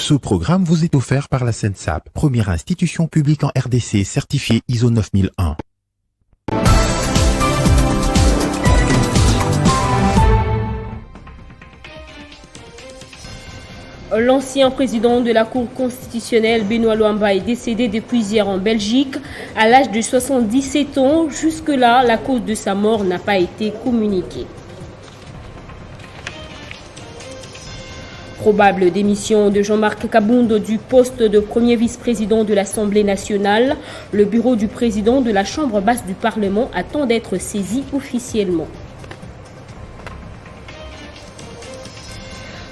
Ce programme vous est offert par la SENSAP, première institution publique en RDC certifiée ISO 9001. L'ancien président de la Cour constitutionnelle, Benoît Luamba, est décédé depuis hier en Belgique à l'âge de 77 ans. Jusque-là, la cause de sa mort n'a pas été communiquée. Probable démission de Jean-Marc Kabound du poste de premier vice-président de l'Assemblée nationale. Le bureau du président de la Chambre basse du Parlement attend d'être saisi officiellement.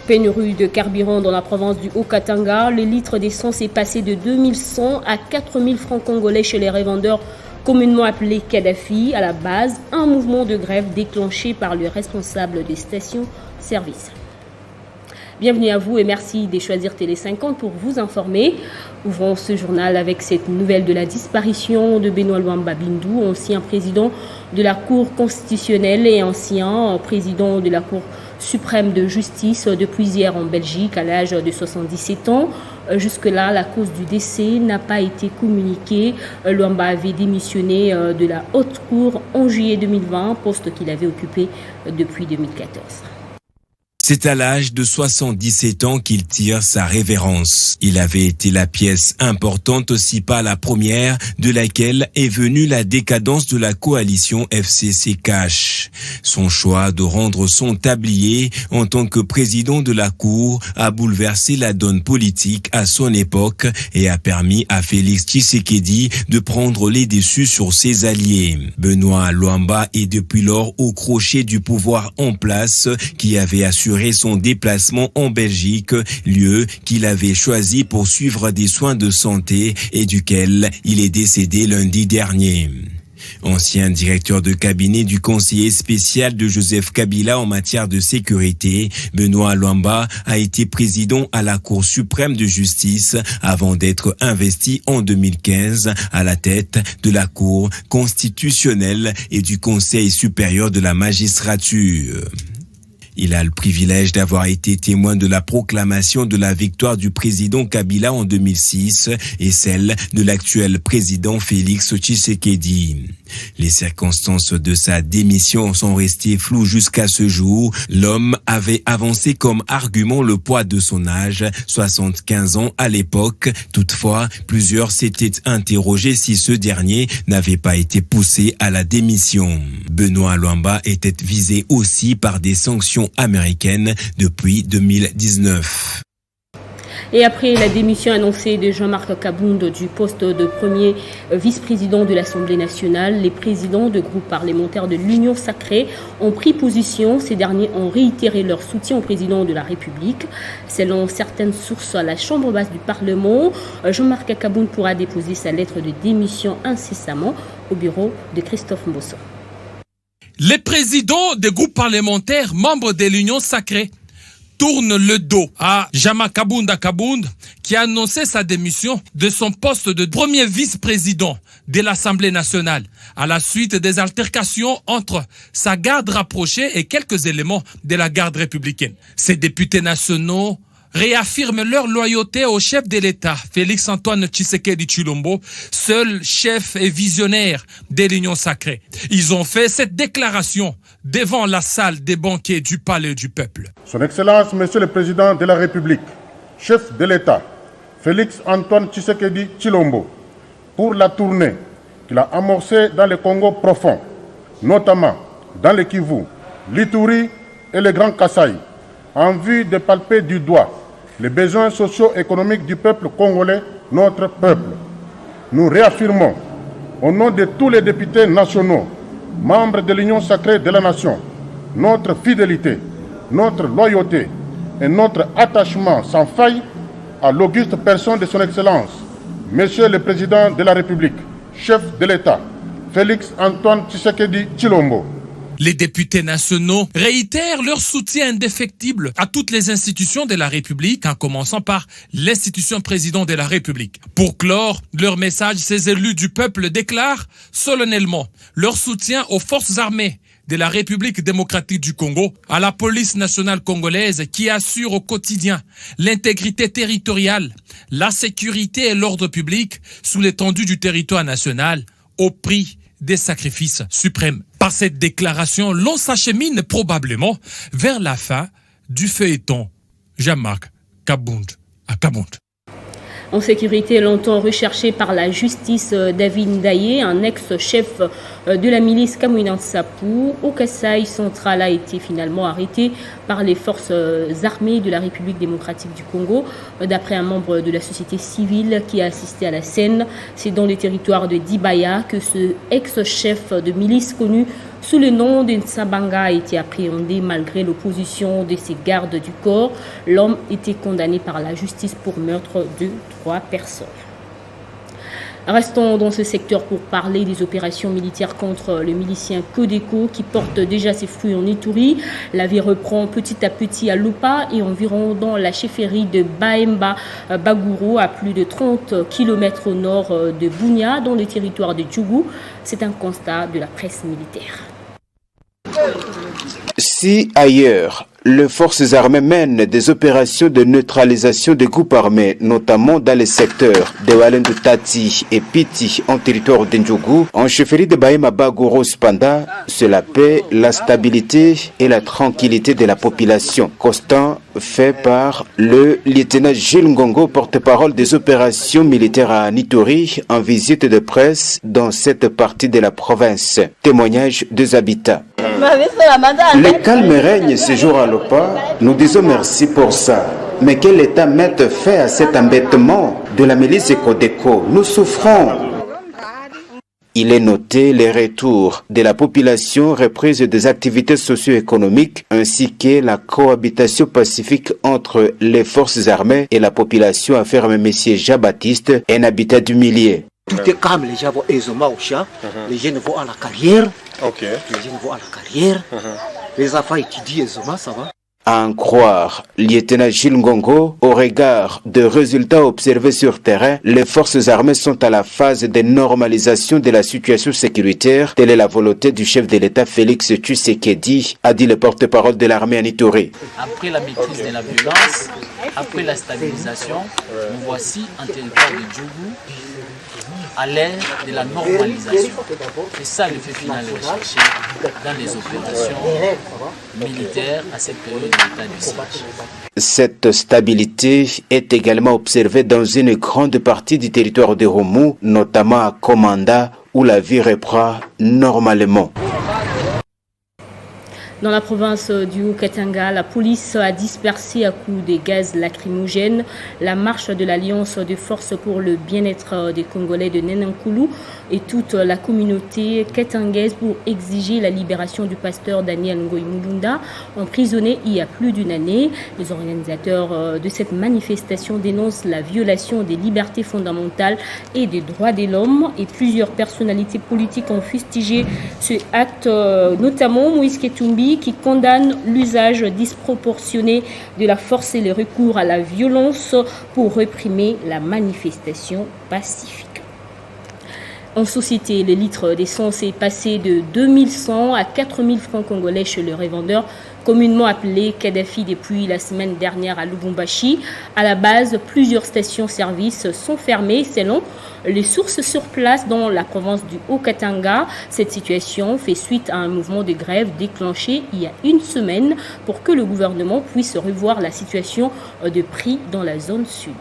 Pénurie de carburant dans la province du Haut-Katanga. Le litre d'essence est passé de 2100 à 4000 francs congolais chez les revendeurs communément appelés Kadhafi. À la base, un mouvement de grève déclenché par le responsable des stations-service. Bienvenue à vous et merci de choisir Télé 50 pour vous informer. Ouvrons ce journal avec cette nouvelle de la disparition de Benoît Luamba Bindou, ancien président de la Cour constitutionnelle et ancien président de la Cour suprême de justice depuis hier en Belgique à l'âge de 77 ans. Jusque-là, la cause du décès n'a pas été communiquée. Luamba avait démissionné de la Haute Cour en juillet 2020, poste qu'il avait occupé depuis 2014. C'est à l'âge de 77 ans qu'il tire sa révérence. Il avait été la pièce importante, aussi pas la première, de laquelle est venue la décadence de la coalition FCC-CACH. Son choix de rendre son tablier en tant que président de la Cour a bouleversé la donne politique à son époque et a permis à Félix Tshisekedi de prendre les dessus sur ses alliés. Benoît Luamba est depuis lors au crochet du pouvoir en place qui avait assuré son déplacement en Belgique, lieu qu'il avait choisi pour suivre des soins de santé et duquel il est décédé lundi dernier. Ancien directeur de cabinet du conseiller spécial de Joseph Kabila en matière de sécurité, Benoît Luamba a été président à la Cour suprême de justice avant d'être investi en 2015 à la tête de la Cour constitutionnelle et du Conseil supérieur de la magistrature. Il a le privilège d'avoir été témoin de la proclamation de la victoire du président Kabila en 2006 et celle de l'actuel président Félix Tshisekedi. Les circonstances de sa démission sont restées floues jusqu'à ce jour. L'homme avait avancé comme argument le poids de son âge, 75 ans à l'époque. Toutefois, plusieurs s'étaient interrogés si ce dernier n'avait pas été poussé à la démission. Benoît Luamba était visé aussi par des sanctions américaine depuis 2019. Et après la démission annoncée de Jean-Marc Kabound du poste de premier vice-président de l'Assemblée nationale, les présidents de groupes parlementaires de l'Union sacrée ont pris position. Ces derniers ont réitéré leur soutien au président de la République. Selon certaines sources à la Chambre basse du Parlement, Jean-Marc Kabound pourra déposer sa lettre de démission incessamment au bureau de Christophe Mbosso. Les présidents des groupes parlementaires membres de l'Union sacrée tournent le dos à Jean-Marc Kabound qui a annoncé sa démission de son poste de premier vice-président de l'Assemblée nationale à la suite des altercations entre sa garde rapprochée et quelques éléments de la garde républicaine. Ces députés nationaux réaffirment leur loyauté au chef de l'État, Félix-Antoine Tshisekedi Tshilombo, seul chef et visionnaire de l'Union sacrée. Ils ont fait cette déclaration devant la salle des banquets du Palais du Peuple. Son Excellence, Monsieur le Président de la République, chef de l'État, Félix-Antoine Tshisekedi Tshilombo, pour la tournée qu'il a amorcée dans le Congo profond, notamment dans le Kivu, l'Ituri et le Grand Kasaï, en vue de palper du doigt les besoins socio-économiques du peuple congolais, notre peuple. Nous réaffirmons, au nom de tous les députés nationaux, membres de l'Union sacrée de la nation, notre fidélité, notre loyauté et notre attachement sans faille à l'auguste personne de son Excellence, Monsieur le Président de la République, chef de l'État, Félix-Antoine Tshisekedi Tshilombo. Les députés nationaux réitèrent leur soutien indéfectible à toutes les institutions de la République, en commençant par l'institution président de la République. Pour clore leur message, ces élus du peuple déclarent solennellement leur soutien aux forces armées de la République démocratique du Congo à la police nationale congolaise qui assure au quotidien l'intégrité territoriale, la sécurité et l'ordre public sous l'étendue du territoire national au prix des sacrifices suprêmes. Par cette déclaration, l'on s'achemine probablement vers la fin du feuilleton Jean-Marc Kabound à Kabound. En sécurité, longtemps recherché par la justice, David Ndaye, un ex-chef de la milice Kamwina Nsapu, au Kasaï central, a été finalement arrêté par les forces armées de la République démocratique du Congo. D'après un membre de la société civile qui a assisté à la scène, c'est dans le territoire de Dibaya que ce ex-chef de milice connu sous le nom de Nsabanga a été appréhendé malgré l'opposition de ses gardes du corps. L'homme était condamné par la justice pour meurtre de 3 personnes. Restons dans ce secteur pour parler des opérations militaires contre le milicien Codeco qui porte déjà ses fruits en Ituri. La vie reprend petit à petit à Lupa et environ dans la chefferie de Baemba Bagouro, à plus de 30 km au nord de Bunia, dans le territoire de Djougou. C'est un constat de la presse militaire. Si ailleurs, les forces armées mènent des opérations de neutralisation des groupes armés, notamment dans les secteurs de Walendu Tati et Piti en territoire d'Ndjougou, en chefferie de Baema Bagoro Spanda, c'est la paix, la stabilité et la tranquillité de la population. Constat fait par le lieutenant Gilles Ngongo, porte-parole des opérations militaires à Nitori, en visite de presse dans cette partie de la province. Témoignage des habitants. Le calme règne ce jour à Lopa. Nous disons merci pour ça. Mais quel État mette fin à cet embêtement de la milice Codeco? Nous souffrons. Il est noté les retours de la population, reprise des activités socio-économiques ainsi que la cohabitation pacifique entre les forces armées et la population, affirme M. Jean-Baptiste, un habitat du milieu. Tout est calme, les gens vont aisément au champ, les jeunes vont à la carrière, les jeunes vont à la carrière, les enfants étudient aisément, ça va. À en croire lieutenant Gilles Ngongo, au regard des résultats observés sur terrain, les forces armées sont à la phase de normalisation de la situation sécuritaire. Telle est la volonté du chef de l'État Félix Tshisekedi, a dit le porte-parole de l'armée à Nitori. Après la maîtrise de la violence, après la stabilisation, nous voici en territoire de Djougou, à l'ère de la normalisation. C'est ça le fait final recherché dans les opérations militaires à cette période d'état du siège. Cette stabilité est également observée dans une grande partie du territoire de Romou, notamment à Komanda, où la vie reprend normalement. Dans la province du Haut-Katanga, la police a dispersé à coups de gaz lacrymogènes la marche de l'Alliance des forces pour le bien-être des Congolais de Nenankoulou et toute la communauté katangaise pour exiger la libération du pasteur Daniel Ngoï Mulunda, emprisonné il y a plus d'une année. Les organisateurs de cette manifestation dénoncent la violation des libertés fondamentales et des droits de l'homme, et plusieurs personnalités politiques ont fustigé ce acte, notamment Moïse Ketumbi, qui condamne l'usage disproportionné de la force et le recours à la violence pour réprimer la manifestation pacifique. En société, le litre d'essence est passé de 2100 à 4000 francs congolais chez le revendeur, communément appelé Kadhafi depuis la semaine dernière à Lubumbashi. À la base, plusieurs stations-service sont fermées selon les sources sur place dans la province du Haut-Katanga. Cette situation fait suite à un mouvement de grève déclenché il y a une semaine pour que le gouvernement puisse revoir la situation de prix dans la zone sud.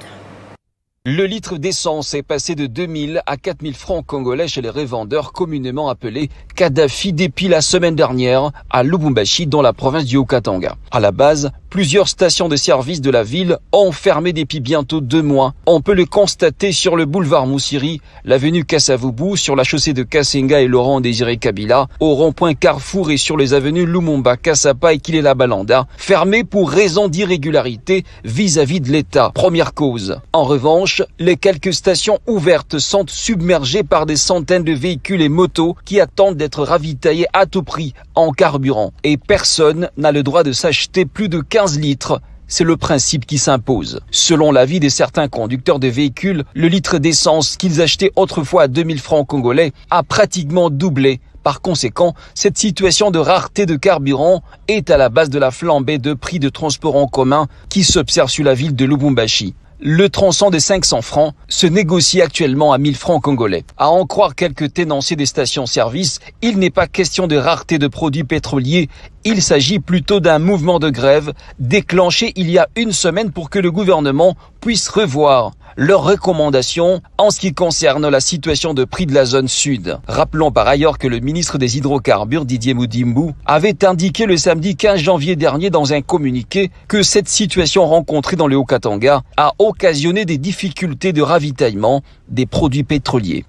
Le litre d'essence est passé de 2000 à 4000 francs congolais chez les revendeurs, communément appelés Kadhafi, depuis la semaine dernière à Lubumbashi dans la province du Haut-Katanga. À la base, plusieurs stations de service de la ville ont fermé depuis bientôt 2 mois. On peut le constater sur le boulevard Moussiri, l'avenue Kassavubu, sur la chaussée de Kassenga et Laurent Désiré Kabila, au rond-point Carrefour et sur les avenues Lumumba, Kassapa et Kilela Balanda, fermés pour raison d'irrégularité vis-à-vis de l'État. Première cause. En revanche, les quelques stations ouvertes sont submergées par des centaines de véhicules et motos qui attendent d'être ravitaillés à tout prix en carburant. Et personne n'a le droit de s'acheter plus de 15 litres. C'est le principe qui s'impose. Selon l'avis de certains conducteurs de véhicules, le litre d'essence qu'ils achetaient autrefois à 2000 francs congolais a pratiquement doublé Par conséquent, cette situation de rareté de carburant est à la base de la flambée de prix de transport en commun qui s'observe sur la ville de Lubumbashi. Le tronçon de 500 francs se négocie actuellement à 1000 francs congolais. À en croire quelques tenanciers des stations-service, il n'est pas question de rareté de produits pétroliers. Il s'agit plutôt d'un mouvement de grève déclenché il y a une semaine pour que le gouvernement puisse revoir leurs recommandations en ce qui concerne la situation de prix de la zone sud. Rappelons par ailleurs que le ministre des Hydrocarbures, Didier Moudimbu, avait indiqué le samedi 15 janvier dernier dans un communiqué que cette situation rencontrée dans le Haut-Katanga a occasionné des difficultés de ravitaillement des produits pétroliers.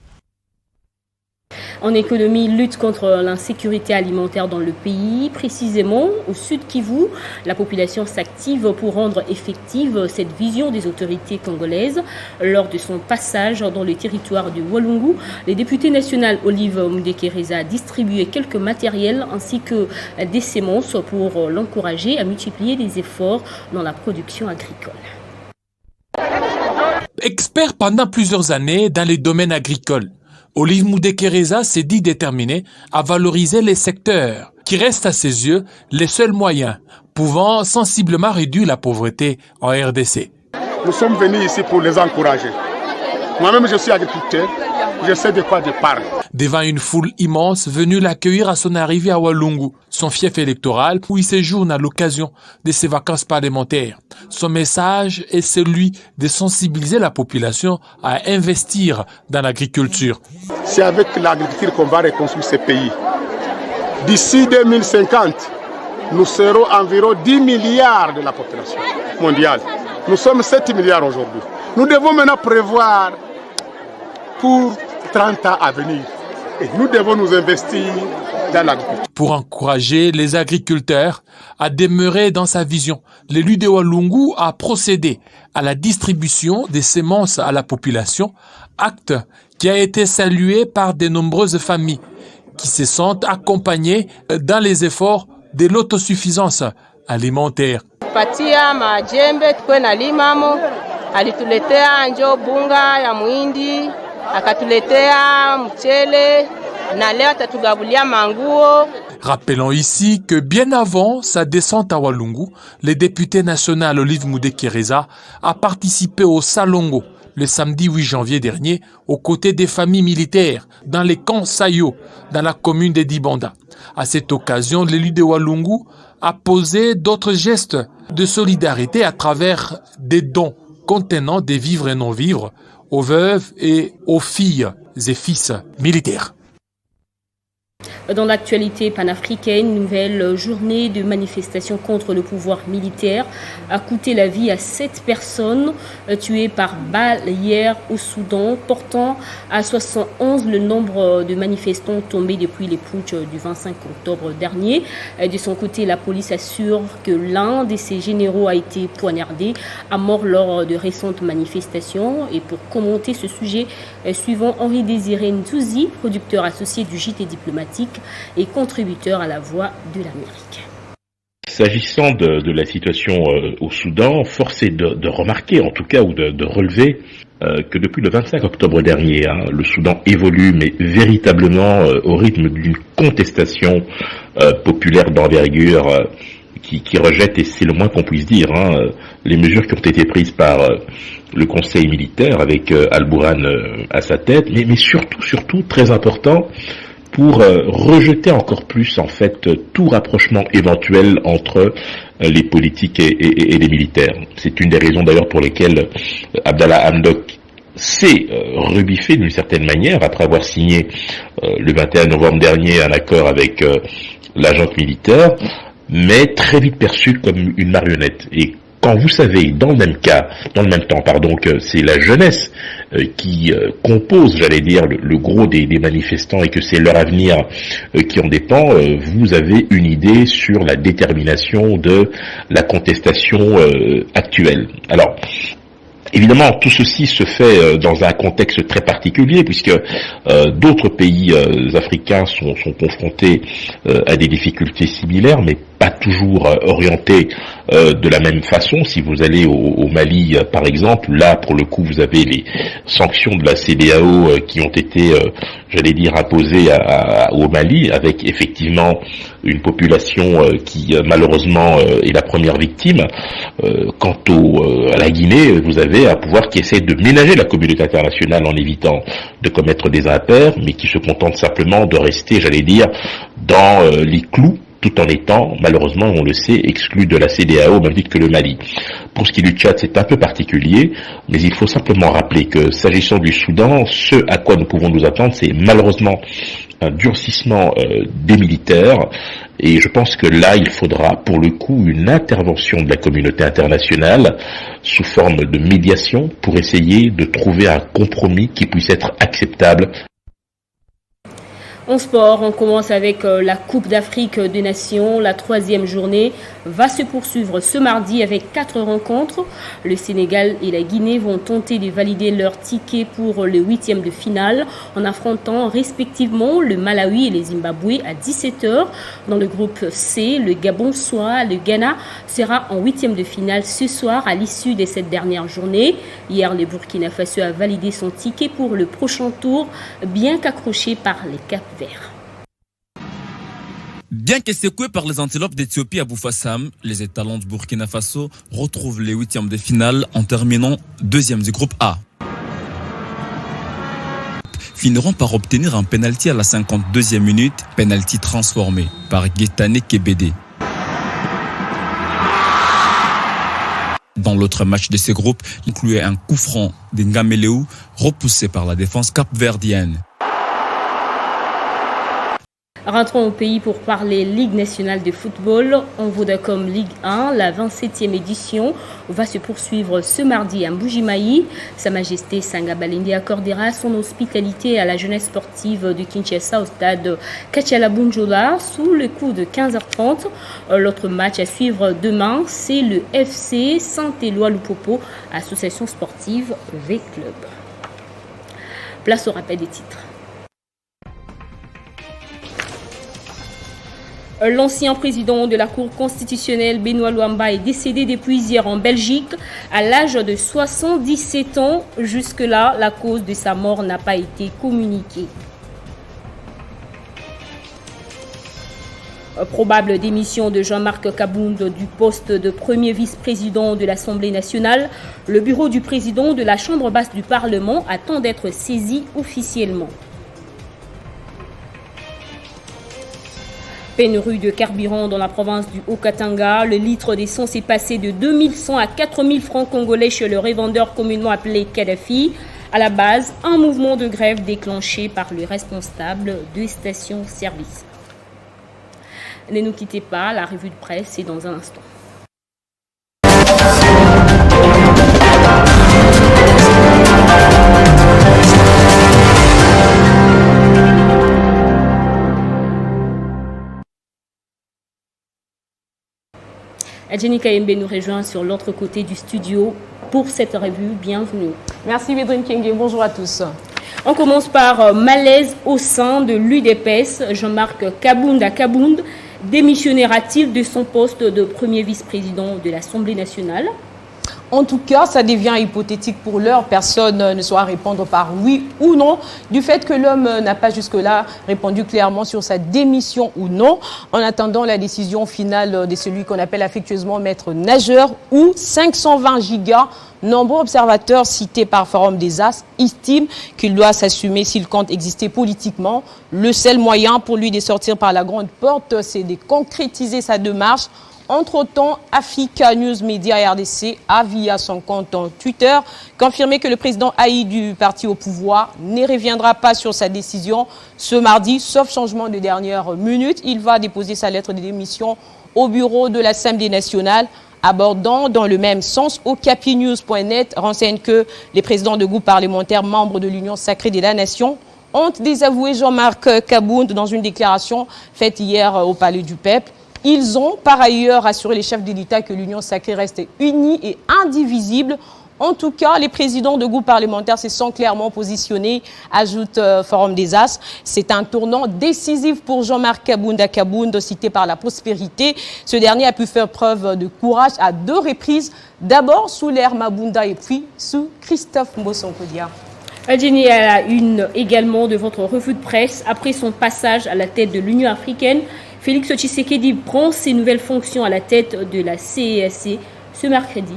En économie, lutte contre l'insécurité alimentaire dans le pays. Précisément, au Sud Kivu, la population s'active pour rendre effective cette vision des autorités congolaises. Lors de son passage dans le territoire du Walungu, les députés nationaux Olive Mudekereza a distribué quelques matériels ainsi que des semences pour l'encourager à multiplier les efforts dans la production agricole. Expert pendant plusieurs années dans les domaines agricoles, Olive Mudekereza s'est dit déterminé à valoriser les secteurs qui restent à ses yeux les seuls moyens pouvant sensiblement réduire la pauvreté en RDC. Nous sommes venus ici pour les encourager. Moi-même, je suis agriculteur, je sais de quoi je parle. Devant une foule immense venue l'accueillir à son arrivée à Walungu, son fief électoral, où il séjourne à l'occasion de ses vacances parlementaires. Son message est celui de sensibiliser la population à investir dans l'agriculture. C'est avec l'agriculture qu'on va reconstruire ce pays. D'ici 2050, nous serons environ 10 milliards de la population mondiale. Nous sommes 7 milliards aujourd'hui. Nous devons maintenant prévoir pour 30 ans à venir. Et nous devons nous investir dans l'agriculture. Pour encourager les agriculteurs à demeurer dans sa vision, l'élu de Walungu a procédé à la distribution des semences à la population, acte qui a été salué par de nombreuses familles qui se sentent accompagnées dans les efforts de l'autosuffisance alimentaire. Patia majembe tukwe na limamo, alituletea njo bunga ya muhindi, akatuletea mchele na leo atatugabulia manguo. Rappelons ici que bien avant sa descente à Walungu, le député national Olive Mudekereza a participé au Salongo le samedi 8 janvier dernier aux côtés des familles militaires dans les camps Sayo dans la commune de Dibanda. À cette occasion, l'élu de Walungu a posé d'autres gestes de solidarité à travers des dons contenant des vivres et non-vivres aux veuves et aux filles et fils militaires. Dans l'actualité panafricaine, nouvelle journée de manifestation contre le pouvoir militaire a coûté la vie à 7 personnes tuées par balle hier au Soudan, portant à 71 le nombre de manifestants tombés depuis les putsch du 25 octobre dernier. De son côté, la police assure que l'un de ses généraux a été poignardé à mort lors de récentes manifestations. Et pour commenter ce sujet, suivant Henri Désiré Ntouzi, producteur associé du JT diplomatique et contributeur à la Voix de l'Amérique. S'agissant de la situation au Soudan, force est de remarquer, en tout cas, ou de relever que depuis le 25 octobre dernier, le Soudan évolue, mais véritablement au rythme d'une contestation populaire d'envergure qui rejette, et c'est le moins qu'on puisse dire, les mesures qui ont été prises par le Conseil militaire avec Al-Bourhan à sa tête, mais surtout, très important, pour rejeter encore plus en fait tout rapprochement éventuel entre les politiques et les militaires. C'est une des raisons d'ailleurs pour lesquelles Abdallah Hamdok s'est rebiffé d'une certaine manière après avoir signé le 21 novembre dernier un accord avec la junte militaire, mais très vite perçu comme une marionnette. Et quand vous savez, dans le même temps, que c'est la jeunesse qui compose, j'allais dire, le gros des manifestants et que c'est leur avenir qui en dépend, vous avez une idée sur la détermination de la contestation actuelle. Alors, évidemment, tout ceci se fait dans un contexte très particulier puisque d'autres pays africains sont confrontés à des difficultés similaires, mais pas toujours orientés de la même façon. Si vous allez au Mali, par exemple, là, pour le coup, vous avez les sanctions de la CEDEAO qui ont été, j'allais dire, imposées au Mali, avec effectivement une population qui, malheureusement, est la première victime. Quant à la Guinée, vous avez un pouvoir qui essaie de ménager la communauté internationale en évitant de commettre des impairs, mais qui se contente simplement de rester, j'allais dire, dans les clous, tout en étant, malheureusement, on le sait, exclu de la CEDEAO, au même titre que le Mali. Pour ce qui est du Tchad, c'est un peu particulier, mais il faut simplement rappeler que, s'agissant du Soudan, ce à quoi nous pouvons nous attendre, c'est malheureusement un durcissement des militaires, et je pense que là, il faudra, pour le coup, une intervention de la communauté internationale sous forme de médiation pour essayer de trouver un compromis qui puisse être acceptable. En sport, on commence avec la Coupe d'Afrique des Nations. La 3e journée va se poursuivre ce mardi avec 4 rencontres. Le Sénégal et la Guinée vont tenter de valider leur ticket pour le 8e de finale en affrontant respectivement le Malawi et le Zimbabwe à 17h. Dans le groupe C, le Gabon soit le Ghana sera en 8e de finale ce soir à l'issue de cette dernière journée. Hier, le Burkina Faso a validé son ticket pour le prochain tour, bien qu'accroché par les Cap Verts. Bien que secoués par les antilopes d'Éthiopie à Boufassam, les étalons du Burkina Faso retrouvent les 8e de finale en terminant 2e du groupe A. Finiront par obtenir un penalty à la 52e minute, penalty transformé par Guétané Kébédé. Dans l'autre match de ce groupe, il incluait un coup franc de Ngameleu repoussé par la défense capverdienne. Rentrons au pays pour parler Ligue nationale de football. En Vodacom Ligue 1, la 27e édition va se poursuivre ce mardi à Mbujimayi. Sa Majesté Sanga Balende accordera son hospitalité à la jeunesse sportive de Kinshasa au stade Kachalabunjola sous le coup de 15h30. L'autre match à suivre demain, c'est le FC Saint-Éloi-Lupopo, association sportive V-Club. Place au rappel des titres. L'ancien président de la Cour constitutionnelle, Benoît Luamba, est décédé depuis hier en Belgique à l'âge de 77 ans. Jusque-là, la cause de sa mort n'a pas été communiquée. Probable démission de Jean-Marc Kabound du poste de premier vice-président de l'Assemblée nationale. Le bureau du président de la Chambre basse du Parlement attend d'être saisi officiellement. Pénurie de carburant dans la province du Haut-Katanga. Le litre d'essence est passé de 2100 à 4000 francs congolais chez le revendeur communément appelé Kadhafi. À la base, un mouvement de grève déclenché par le responsable de station-service. Ne nous quittez pas, la revue de presse est dans un instant. Jenny Kayembe nous rejoint sur l'autre côté du studio pour cette revue. Bienvenue. Merci Védrine Kenge, bonjour à tous. On commence par malaise au sein de l'UDPS. Jean-Marc Kabound démissionnera-t-il de son poste de premier vice-président de l'Assemblée nationale? En tout cas, ça devient hypothétique pour l'heure. Personne ne saura répondre par oui ou non. Du fait que l'homme n'a pas jusque-là répondu clairement sur sa démission ou non. En attendant la décision finale de celui qu'on appelle affectueusement maître nageur ou 520 gigas. Nombreux observateurs cités par Forum des As estiment qu'il doit s'assumer s'il compte exister politiquement. Le seul moyen pour lui de sortir par la grande porte, c'est de concrétiser sa démarche. Entre-temps, Africa News Media RDC a, via son compte en Twitter, confirmé que le président Haï du parti au pouvoir ne reviendra pas sur sa décision ce mardi, sauf changement de dernière minute. Il va déposer sa lettre de démission au bureau de l'Assemblée nationale. Abordant dans le même sens, okapinews.net renseigne que les présidents de groupes parlementaires membres de l'Union sacrée de la Nation ont désavoué Jean-Marc Kabound dans une déclaration faite hier au Palais du Peuple. Ils ont par ailleurs assuré les chefs de l'État que l'Union sacrée reste unie et indivisible. En tout cas, les présidents de groupes parlementaires se sont clairement positionnés, ajoute Forum des As. C'est un tournant décisif pour Jean-Marc Kabounda Kabounda, cité par la Prospérité. Ce dernier a pu faire preuve de courage à 2 reprises, d'abord sous l'ère Mabunda et puis sous Christophe Mbosonkodia. Jenny, à la une également de votre revue de presse, après son passage à la tête de l'Union africaine, Félix Tshisekedi prend ses nouvelles fonctions à la tête de la CEAC ce mercredi.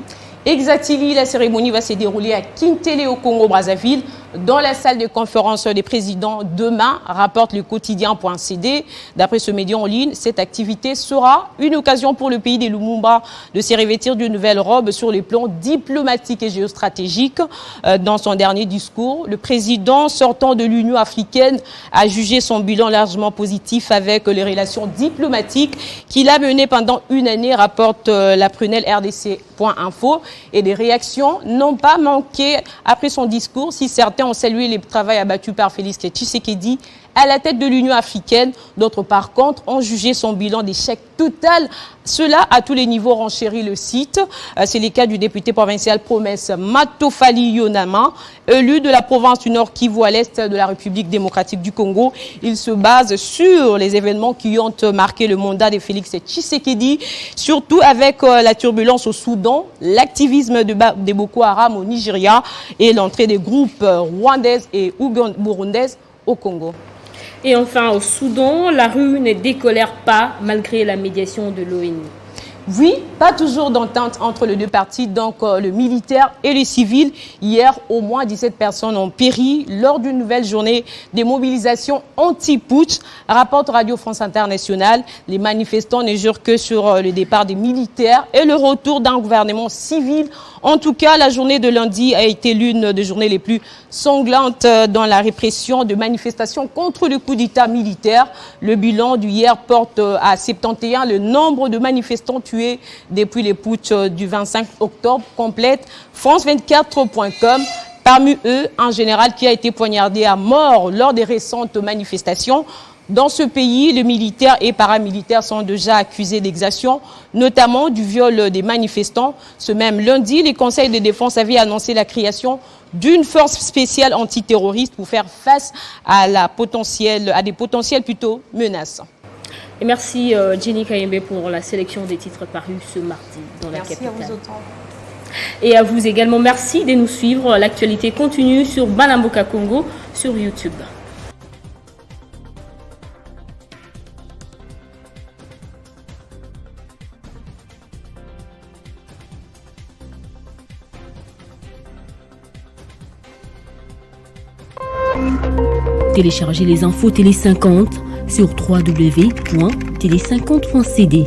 Exactement, la cérémonie va se dérouler à Kintele au Congo-Brazzaville, dans la salle de conférence des présidents demain, rapporte le quotidien.cd. D'après ce média en ligne, cette activité sera une occasion pour le pays des Lumumba de se revêtir d'une nouvelle robe sur les plans diplomatiques et géostratégiques. Dans son dernier discours, le président sortant de l'Union africaine a jugé son bilan largement positif avec les relations diplomatiques qu'il a menées pendant une année, rapporte la prunelle RDC.info. Et des réactions n'ont pas manqué après son discours. Si certains ont salué le travail abattu par Félix Tshisekedi à la tête de l'Union africaine, d'autres par contre ont jugé son bilan d'échec total. Cela à tous les niveaux renchérit le site. C'est le cas du député provincial Promesse Matofali Yonama, élu de la province du Nord Kivu à l'est de la République démocratique du Congo. Il se base sur les événements qui ont marqué le mandat de Félix Tshisekedi, surtout avec la turbulence au Soudan, l'activisme de Boko Haram au Nigeria et l'entrée des groupes rwandaises et burundaises au Congo. Et enfin, au Soudan, la rue ne décolère pas malgré la médiation de l'ONU. Oui, pas toujours d'entente entre les deux parties, donc le militaire et le civil. Hier, au moins 17 personnes ont péri lors d'une nouvelle journée de mobilisation anti-putsch, rapporte Radio France Internationale. Les manifestants ne jurent que sur le départ des militaires et le retour d'un gouvernement civil. En tout cas, la journée de lundi a été l'une des journées les plus sanglantes dans la répression de manifestations contre le coup d'État militaire. Le bilan du hier porte à 71 le nombre de manifestants tués depuis les putsch du 25 octobre, complète France24.com. Parmi eux, un général qui a été poignardé à mort lors des récentes manifestations. Dans ce pays, les militaires et paramilitaires sont déjà accusés d'exaction, notamment du viol des manifestants. Ce même lundi, les conseils de défense avaient annoncé la création d'une force spéciale antiterroriste pour faire face à des potentielles menaces. Et merci Jenny Kayembe pour la sélection des titres parus ce mardi dans la capitale. Merci à vous autant. Et à vous également, merci de nous suivre. L'actualité continue sur Balamboka Congo sur YouTube. Téléchargez les infos Télé 50 sur www.télé50.cd.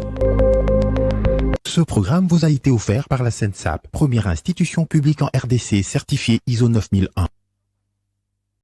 Ce programme vous a été offert par la SENSAP, première institution publique en RDC certifiée ISO 9001.